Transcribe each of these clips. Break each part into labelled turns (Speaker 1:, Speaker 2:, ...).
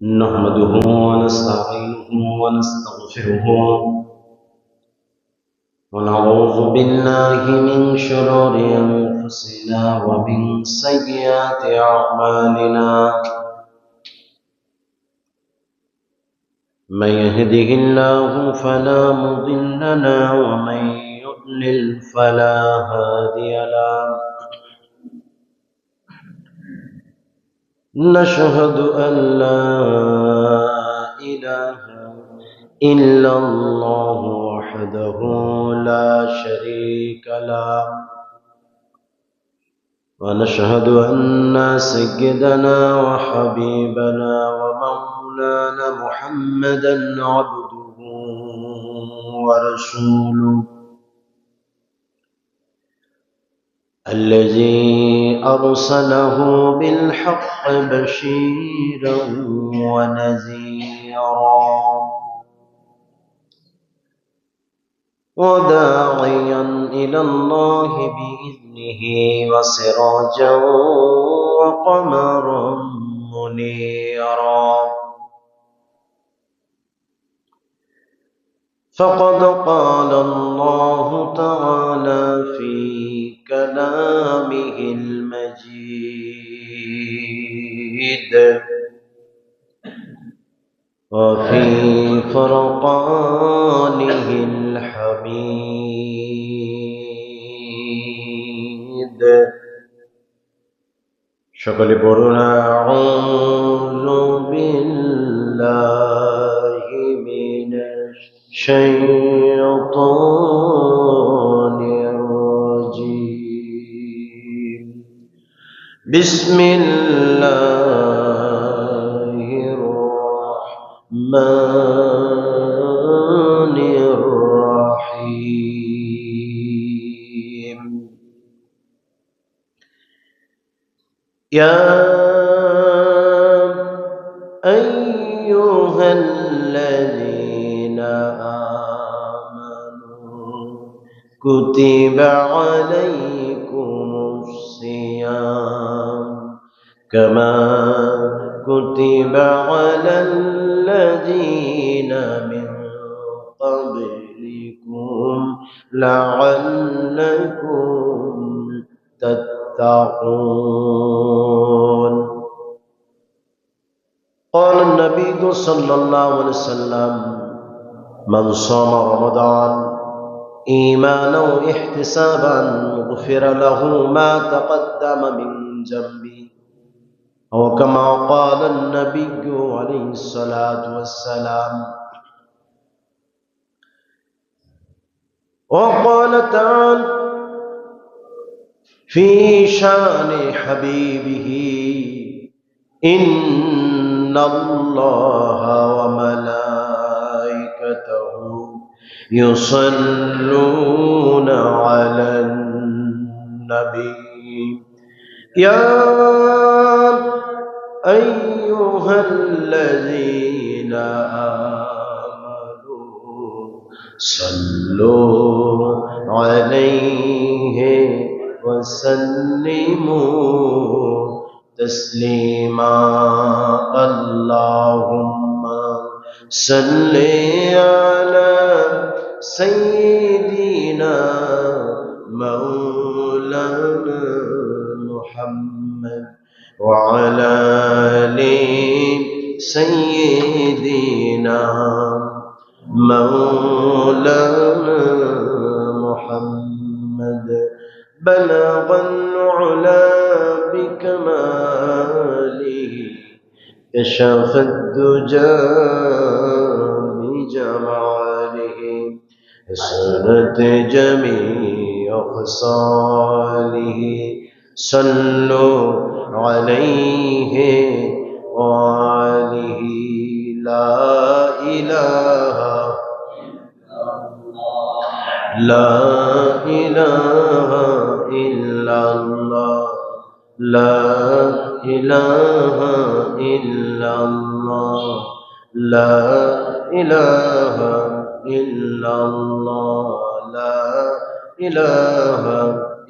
Speaker 1: نحمده ونستعينه ونستغفره ونعوذ بالله من شرور أنفسنا ومن سيئات أعمالنا من يهده الله فلا مضل له ومن يضلل فلا هادي له نشهد أن لا إله إلا الله وحده لا شريك له ونشهد أن سيدنا وحبيبنا ومولانا محمدا عبده ورسوله الذي أرسله بالحق بشيرا ونذيرا وداعيا إلى الله بإذنه وسراجا وقمرا منيرا فقد قال الله تعالى في كلامه المجيد وفي فرقانه الحميد شكل برنا أعوذ بالله من الشيطان الرجيم بسم الله الرحمن الرحيم يا أيها الذين آمنوا كتب عليكم الصيام كما كتب على الذين من قبلكم لعلكم تتقون قال النبي صلى الله عليه وسلم من صام رمضان إيمانا واحتسابا غفر له ما تقدم من ذنبه أو كما قال النبي عليه الصلاة والسلام وقال تعالى في شان حبيبه إن الله وملائكته يصلون على النبي يا أيها الذين آمنوا صلوا عليه وسلموا تسليما اللهم صل على سيدنا مولانا محمد وعلى آل سيدنا مولانا محمد بلغ العلا بكماله كشف الدجى بجماله حسنت جميع خصاله صلوا عليه وآله لا إله إلا الله لا إله إلا الله لا إله إلا الله لا إله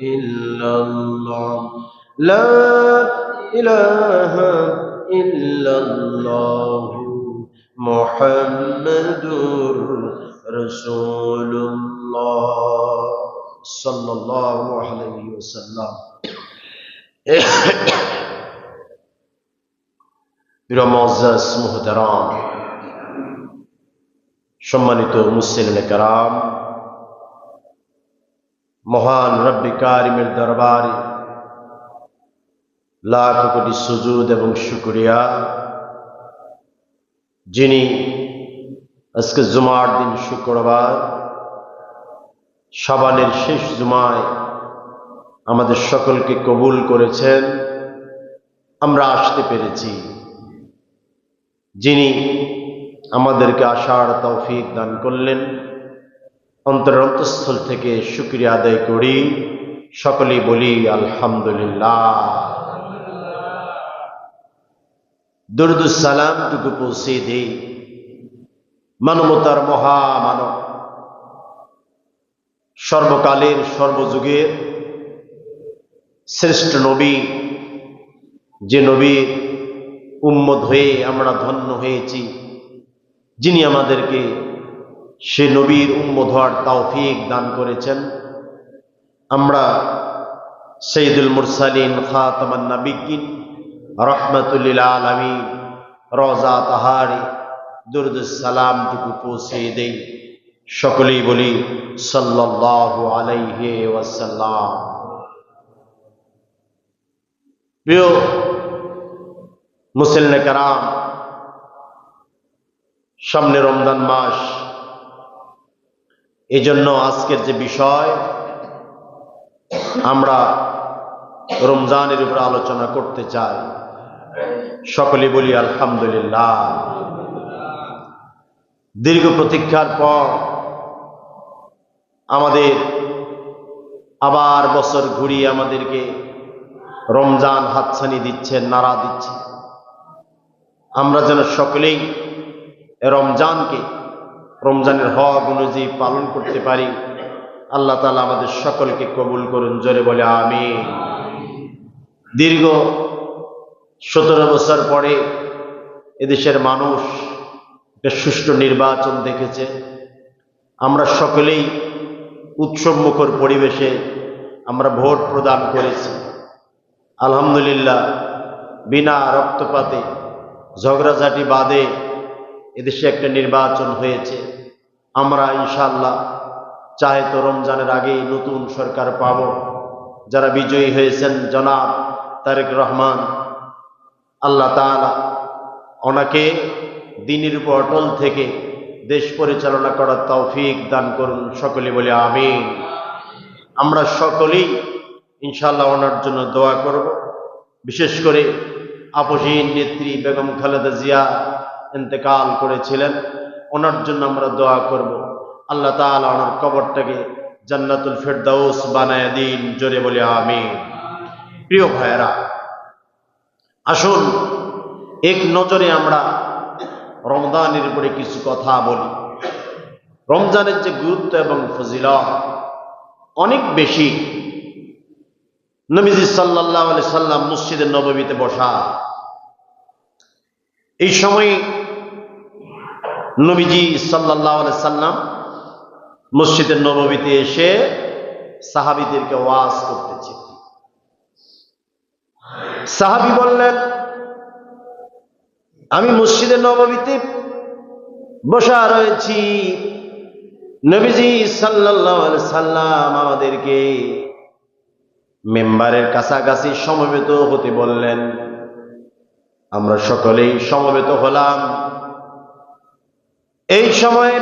Speaker 1: إلا الله لا إله إلا الله মুহাম্মাদুর রাসূলুল্লাহ সাল্লাল্লাহু আলাইহি ওয়াসাল্লাম। প্রিয় মুআজ্জাজ মুহতারাম, সম্মানিত মুসলিমে কেরাম, মহান রব্বে কারিমের দরবারে লাখ কোটি সুজুদ এবং শুকরিয়া, যিনি আজকে জুমার দিন শুক্রবার শাবানের শেষ জুমায় আমাদের সকলকে কবুল করেছেন, আমরা আসতে পেরেছি। যিনি আমাদেরকে আসার তৌফিক দান করলেন, অন্তরের অন্তঃস্থল থেকে শুকরিয়া আদায় করি, সকলেই বলি আলহামদুলিল্লাহ। দরুদ সালাম টুকু পৌঁছে দেই মানবতার মহামানব, সর্বকালের সর্বযুগের শ্রেষ্ঠ নবী, যে নবীর উম্মত হয়ে আমরা ধন্য হয়েছি, যিনি আমাদেরকে সে নবীর উম্মত হওয়ার তৌফিক দান করেছেন। আমরা সাইয়্যিদুল মুরসালিন খাতামান নাবিয়্যিন রাহমাতুল লিল আলামিন রওজা তাহারে দরুদ সালাম টুকু পৌঁছে দেই, সকলেই বলি সাল্লাল্লাহু আলাইহি ওয়াসাল্লাম। প্রিয় মুসলিম কেরাম, সামনে রমজান মাস, এই জন্য আজকের যে বিষয় আমরা রমজানের উপর আলোচনা করতে চাই, সকলে বলি আলহামদুলিল্লাহ। দীর্ঘ প্রতীক্ষার পর আমাদের আবার বছর ঘুরিয়ে আমাদেরকে রমজান হাতছানি দিচ্ছেন, নাড়া দিচ্ছে। আমরা যেন সকলেই রমজানকে রমজানের হক অনুযায়ী পালন করতে পারি। আল্লাহ তাআলা আমাদের সকলকে কবুল করুন, জোরে বলে আমিন। দীর্ঘ 17 বছর পরে এদেশের মানুষ একটা সুষ্ঠু নির্বাচন দেখেছে। আমরা সকলেই উৎসবমুখর পরিবেশে আমরা ভোট প্রদান করেছি। আলহামদুলিল্লাহ, বিনা রক্তপাতে ঝগড়াঝাটি বাদে এদেশে একটা নির্বাচন হয়েছে। আমরা ইনশাআল্লাহ চাই তো রমজানের আগেই নতুন সরকার পাব। যারা বিজয়ী হয়েছেন জনাব তারেক রহমান, আল্লাহ তাআলা ওনাকে দ্বীনের উপর অটল থেকে দেশ পরিচালনা করার তৌফিক দান করুন, সকলে বলে আমিন। আমরা সকলেই ইনশাআল্লাহ ওনার জন্য দোয়া করব। বিশেষ করে আপসহীন নেত্রী বেগম খালেদা জিয়া ইন্তেকাল করেছিলেন, ওনার জন্য আমরা দোয়া করব। আল্লাহ তাআলা ওনার কবরটাকে জান্নাতুল ফেরদাউস বানায় দিন, জোরে বলে আমিন। প্রিয় ভাইয়েরা, আসুন এক নজরে আমরা রমজানের উপরে কিছু কথা বলি। রমজানের যে গুরুত্ব এবং ফজিলত অনেক বেশি। নবীজি সাল্লাল্লাহু আলাইহি সাল্লাম মসজিদে নববীতে বসা, এই সময় নবীজি সাল্লাল্লাহু আলাইহি সাল্লাম মসজিদে নববীতে এসে সাহাবীদেরকে ওয়াজ করতেছে। সাহাবী বললেন, আমি মসজিদে নববীতে বসা রয়েছি, নবীজি সাল্লাল্লাহু আলাইহি সাল্লাম আমাদেরকে মেম্বারের কাছাকাছি সমবেত হতে বললেন। আমরা সকলেই সমবেত হলাম। এই সময়ে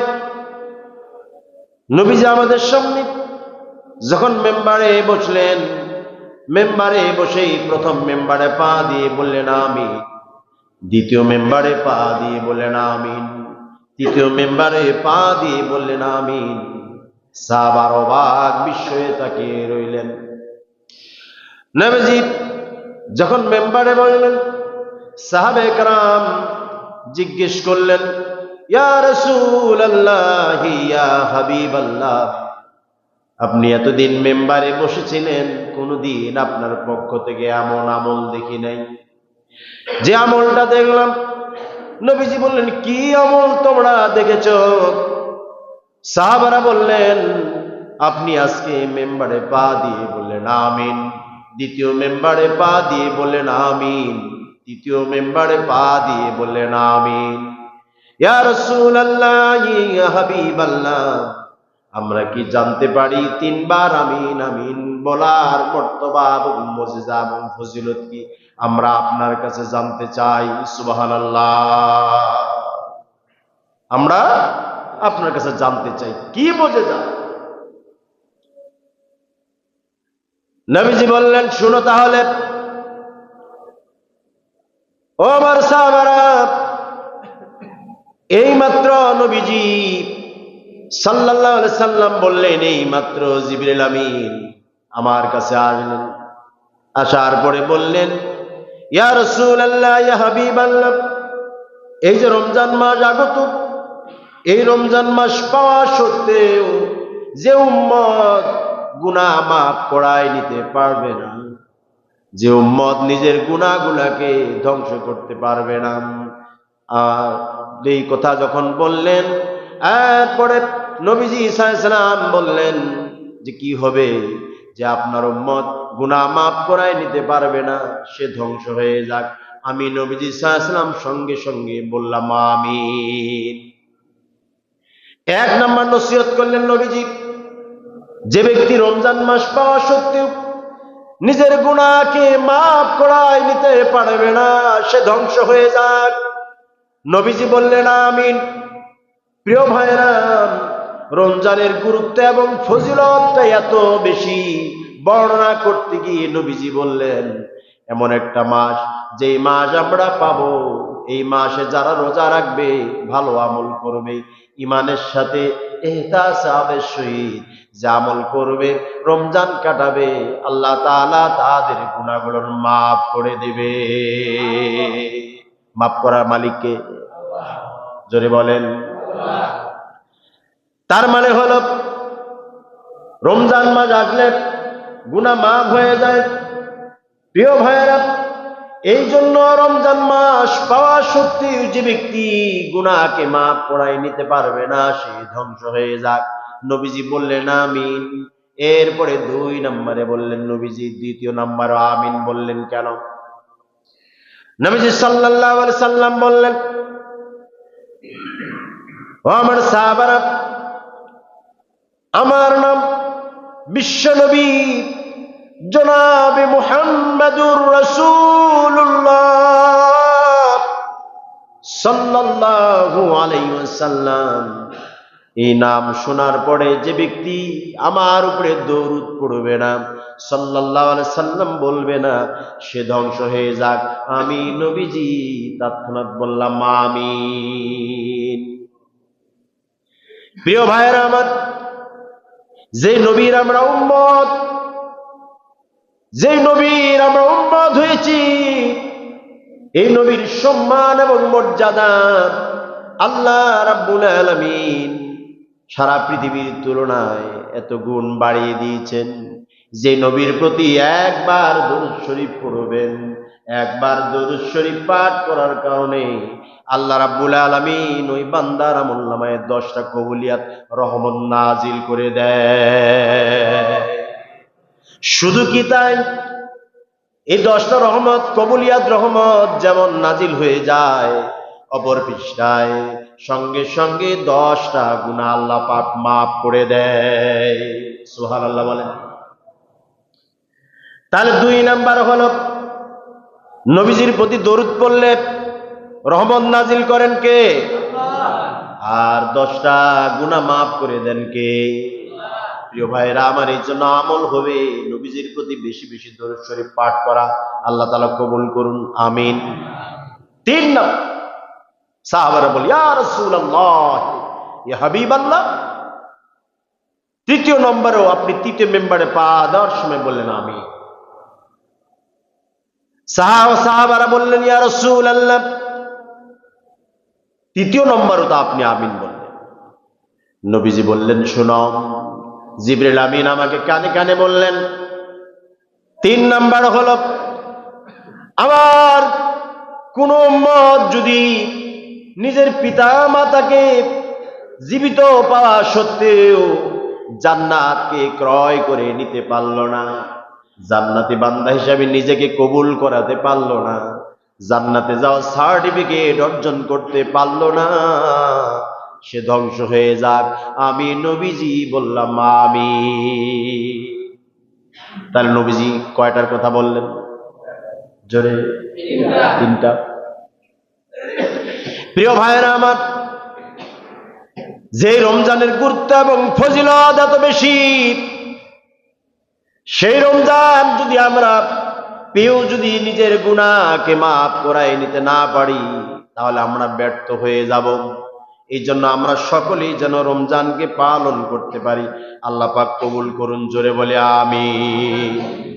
Speaker 1: নবীজি আমাদের সামনে যখন মেম্বারে বসলেন, মেম্বারে বসেই প্রথম মেম্বারে পা দিয়ে বললেন আমিন, দ্বিতীয় মেম্বারে পা দিয়ে বললেন আমিন, তৃতীয় মেম্বারে পা দিয়ে বললেন আমিন। সাহাবারা অবাক বিস্ময়ে তাকিয়ে রইলেন। নবীজি যখন মেম্বারে বললেন, সাহাবায়ে কেরাম জিজ্ঞেস করলেন, ইয়া রাসূলুল্লাহ, ইয়া হাবিবাল্লাহ, আপনি এতদিন মেম্বারে বসেছিলেন, কোনদিন আপনার পক্ষ থেকে এমন আমল দেখি নাই। যে আমলটা দেখলাম নবীজি বললেন, কি আমল তোমরা দেখেছো? সাহাবারা বললেন, আপনি আজকে মেম্বারে পা দিয়ে বললেন আমিন, দ্বিতীয় মেম্বারে পা দিয়ে বললেন আমিন, তৃতীয় মেম্বারে পা দিয়ে বললেন আমিন। ইয়া রাসূলুল্লাহ, ইয়া হাবিবাল্লাহ, আমরা কি জানতে পারি তিনবার আমিন আমিন বলার মর্তবা এবং মুজিজা এবং ফজিলত কি? আমরা আপনার কাছে জানতে চাই। সুবহানাল্লাহ। আমরা আপনার কাছে জানতে চাই কি মুজিজা। নবীজি বললেন, শুনো তাহলে ও আমার সাহাবারা, এইমাত্র নবীজি সাল্লাল্লাহু আলাইহি সাল্লাম বললেন, এইমাত্র জিবরিল আমিন আমার কাছে আসলেন। আসার পরে বললেন, ইয়া রাসূলুল্লাহ, ইয়া হাবিবাল্লাহ, এই যে রমজান মাস আগত, এই রমজান মাস পাওয়া সত্ত্বেও যে উম্মত গুনাহ মাফ করায় নিতে পারবে না, যে উম্মত নিজের গুনাহগুলোকে ধ্বংস করতে পারবে না, আর এই কথা যখন বললেন, এরপরে নবীজি ঈসা আলাইহিস সালাম বললেন যে কি হবে? যে আপনার উম্মত গুনাহ মাফ করায় নিতে পারবে না, সে ধ্বংস হয়ে যাক। আমি নবীজি ঈসা আলাইহিস সালাম সঙ্গে সঙ্গে বললাম আমিন। এক নাম্বার নসিহত করলেন নবীজি, যে ব্যক্তি রমজান মাস পাওয়া সত্ত্বেও নিজের গুনাহকে মাফ করায় নিতে পারবে না, সে ধ্বংস হয়ে যাক। নবীজি বললেন আমিন। প্রিয় ভাইরা, রমজানের গুরুত্ব এবং ফজিলতটা এত বেশি, বর্ণনা করতে গিয়ে নবীজি বললেন, এমন একটা মাস, যেই মাস আমরা পাবো, এই মাসে যারা রোজা রাখবে, ভালো আমল করবে, ইমানের সাথে ইহতিসাবের সহিত যে আমল করবে, রমজান কাটাবে, আল্লাহ তাআলা তাদের গুনাহগুলো মাফ করে দিবে। মাফ করার মালিককে জোরে বলেন। তার মানে হলো রমজান মাস আসলে গুনাহ মাফ হয়ে যায়। প্রিয় ভাইয়েরা, এই জন্য রমজান মাস পাওয়া সত্ত্বেও যে ব্যক্তি গুনাহকে মাফ করায় নিতে পারবে না, সে ধ্বংস হয়ে যাক। নবীজি বললেন আমিন। এরপরে 2 নম্বরে বললেন নবীজি, দ্বিতীয় নম্বরে আমিন বললেন কেন? নবীজি সাল্লাল্লাহু আলাইহি সাল্লাম বললেন, ও আমার সাহাবারা, আমার নাম বিশ্বনবী জনাবে মুহাম্মাদুর রাসূলুল্লাহ সাল্লাল্লাহু আলাইহি ওয়াসাল্লাম। এই নাম শোনার পরে যে ব্যক্তি আমার উপরে দরুদ পড়বে না, সাল্লাল্লাহু আলাইহি সাল্লাম বলবে না, সে ধ্বংস হয়ে যাক। আমি নবীজি তৎক্ষণাৎ বললাম আমিন। প্রিয় ভাইয়েরা আমার, যে নবীর আমরা উম্মত, যে নবীর আমরা উম্মত হয়েছি, এই নবীর সম্মান এবং মর্যাদা আল্লাহ রাব্বুল আলামিন সারা পৃথিবীর তুলনায় এত গুণ বাড়িয়ে দিয়েছেন। যে নবীর প্রতি একবার দরুদ শরীফ পড়বেন, একবার দরুদ শরীফ পাঠ করার কারণে আল্লাহ রাব্বুল আলামিন ওই বান্দার আমলনামায় 10টা কবুলিয়াত রহমত নাজিল করে দেয়। শুধু কি তাই? এই 10টা রহমত, কবুলিয়াত রহমত যেমন নাজিল হয়ে যায়, অপর পৃষ্ঠায় সঙ্গে সঙ্গে 10টা গুনাহ আল্লাহ পাক মাফ করে দেয়। সুবহানাল্লাহ বলেন। তাহলে 2 নাম্বার হলো, নবীজির প্রতি দরুদ পড়লে রহমত নাজিল করেন কে? আর 10টা গুনাহ মাফ করে দেন কে? প্রিয় ভাইরা আমার, এই জন্য আমল হবে নবীজির প্রতি বেশি বেশি দরুদ শরীফ পাঠ করা। আল্লাহ তাআলা কবুল করুন, আমিন। 3 নম্বর, সাহাবারা বলে, ইয়া রাসূলুল্লাহ, ইয়া হাবিবাল্লাহ। 3য় নম্বরেও আপনি 3টে মেম্বারে পা দেওয়ার সময় বললেন আমিন। সাহাবারা বললেন, ইয়া রাসূলুল্লাহ। 3য় নম্বরও তো আপনি আমিন বললেন। নবীজি বললেন, শোনো, জিবরিল আমিন আমাকে কানে কানে বললেন। 3 নাম্বার হলো, আমার কোন উম্মত যদি নিজের পিতা মাতাকে জীবিত পাওয়া সত্ত্বেও জান্নাতকে ক্রয় করে নিতে পারল না, জান্নাতি বান্দা হিসাবে নিজেকে কবুল করাতে পারল না, জান্নাতে যাওয়ার সার্টিফিকেট অর্জন করতে পারল না, সে ধ্বংস হয়ে যাক। আমি নবীজি বললাম আমি। তাহলে নবীজি কয়টার কথা বললেন? জোরে তিনটা। প্রিয় ভাইরা আমার, যে রমজানের গুরুত্ব এবং ফজিলত এত বেশি, সেই রমজান যদি আমরা পেয়েও যদি নিজের গুনাহকে মাফ করাই নিতে না পারি, তাহলে আমরা ব্যর্থ হয়ে যাব। এই জন্য আমরা সকলেই যেন রমজানকে পালন করতে পারি। আল্লাহ পাক কবুল করুন। জোরে বলে আমিন।